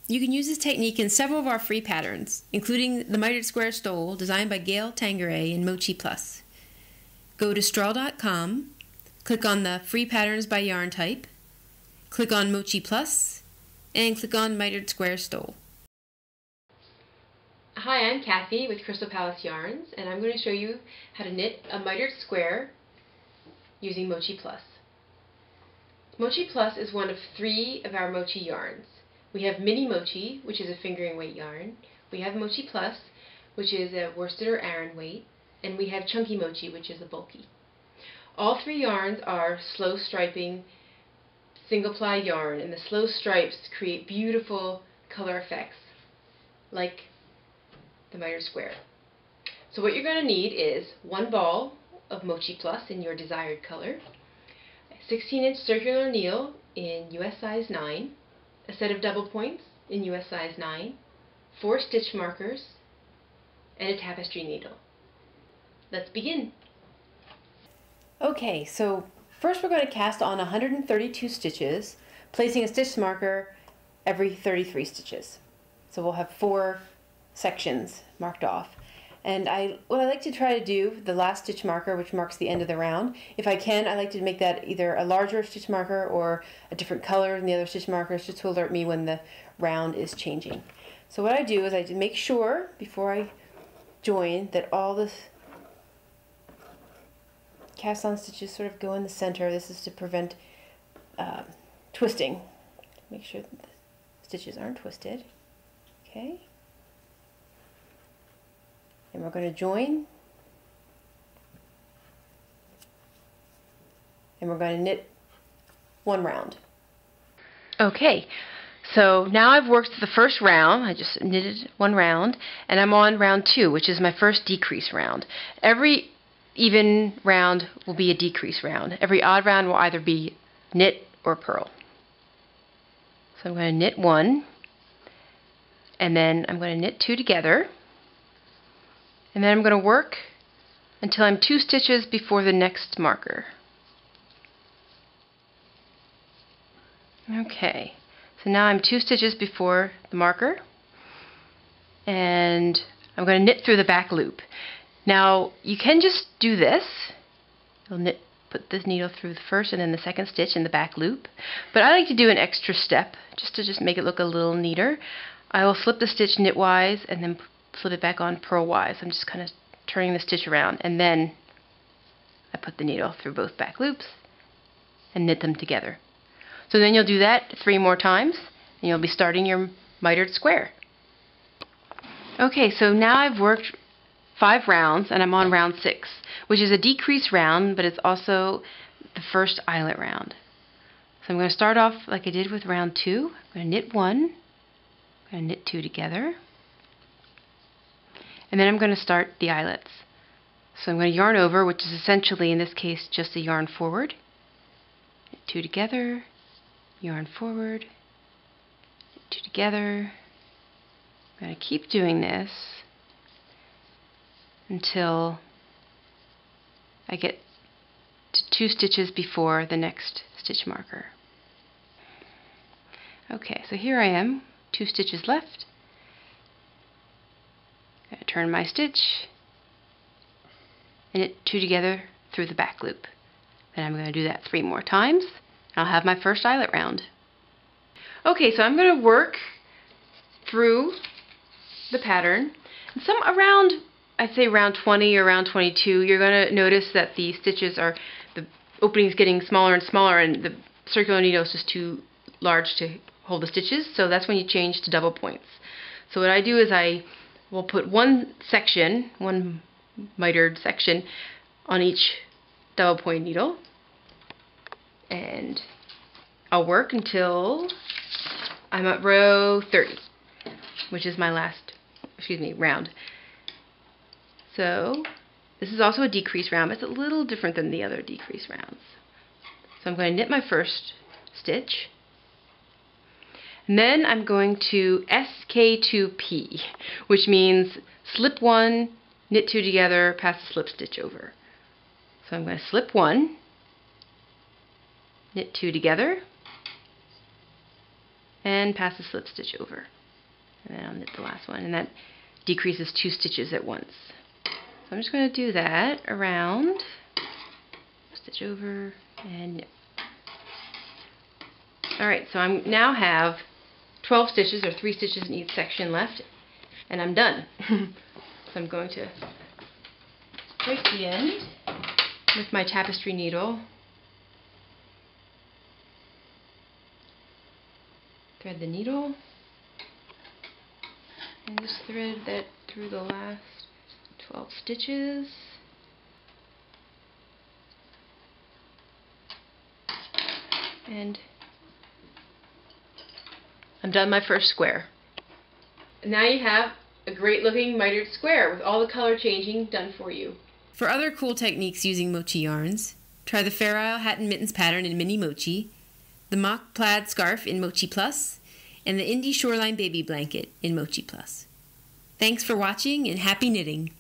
You can use this technique in several of our free patterns, including the Mitered Square Stole designed by Gail Tangeray in Mochi Plus. Go to straw.com, click on the Free Patterns by Yarn Type, click on Mochi Plus, and click on Mitered Square Stole. Hi, I'm Kathy with Crystal Palace Yarns, and I'm going to show you how to knit a mitered square using Mochi Plus. Mochi Plus is one of 3 of our Mochi yarns. We have Mini Mochi, which is a fingering weight yarn. We have Mochi Plus, which is a worsted or Aran weight. And we have Chunky Mochi, which is a bulky. All 3 yarns are slow striping, single ply yarn, and the slow stripes create beautiful color effects, like the mitered square. So what you're going to need is 1 ball of Mochi Plus in your desired color, a 16-inch circular needle in US size 9, a set of double points in US size 9, 4 stitch markers, and a tapestry needle. Let's begin. Okay, so first we're going to cast on 132 stitches, placing a stitch marker every 33 stitches. So we'll have 4 sections marked off. And what I like to try to do, the last stitch marker, which marks the end of the round, if I can, I like to make that either a larger stitch marker or a different color than the other stitch markers, just to alert me when the round is changing. So what I do is I make sure, before I join, that all the cast on stitches sort of go in the center. This is to prevent twisting. Make sure that the stitches aren't twisted. Okay. And we're going to join, and we're going to knit 1 round. Okay, so now I've worked the first round. I just knitted 1 round, and I'm on round 2, which is my first decrease round. Every even round will be a decrease round. Every odd round will either be knit or purl. So I'm going to knit 1, and then I'm going to knit 2 together. And then I'm going to work until I'm 2 stitches before the next marker. Okay, so now I'm 2 stitches before the marker, and I'm going to knit through the back loop. Now you can just do this. You'll put this needle through the first and then the second stitch in the back loop, but I like to do an extra step just to make it look a little neater. I will slip the stitch knitwise and then slip it back on purlwise. I'm just kind of turning the stitch around, and then I put the needle through both back loops and knit them together. So then you'll do that 3 more times, and you'll be starting your mitered square. Okay, so now I've worked 5 rounds, and I'm on round 6, which is a decrease round, but it's also the first eyelet round. So I'm going to start off like I did with round 2. I'm going to knit 1, I'm going to knit 2 together, and then I'm going to start the eyelets. So I'm going to yarn over, which is essentially, in this case, just a yarn forward. Knit 2 together, yarn forward, knit 2 together. I'm going to keep doing this until I get to 2 stitches before the next stitch marker. Okay, so here I am, 2 stitches left. I'm going to turn my stitch and knit 2 together through the back loop. Then I'm going to do that 3 more times. I'll have my first eyelet round. Okay, so I'm going to work through the pattern. And around, I'd say around 20 or around 22, you're going to notice that the stitches are, the opening's getting smaller and smaller, and the circular needle is just too large to hold the stitches. So that's when you change to double points. So what I do is I will put 1 section, 1 mitered section, on each double point needle, and I'll work until I'm at row 30, which is my last, round. So this is also a decrease round, but it's a little different than the other decrease rounds. So I'm going to knit my first stitch, and then I'm going to SK2P, which means slip 1, knit 2 together, pass the slip stitch over. So I'm going to slip 1, knit 2 together, and pass the slip stitch over. and then I'll knit the last one, and that decreases 2 stitches at once. So I'm just going to do that around, stitch over, and knit. Alright, so I now have 12 stitches, or 3 stitches in each section left, and I'm done. So I'm going to break the end with my tapestry needle, thread the needle, and just thread that through the last 12 stitches. And I'm done my first square. Now you have a great looking mitered square with all the color changing done for you. For other cool techniques using Mochi yarns, try the Fair Isle Hat and Mittens pattern in Mini Mochi, the Mock Plaid Scarf in Mochi Plus, and the Indie Shoreline Baby Blanket in Mochi Plus. Thanks for watching and happy knitting!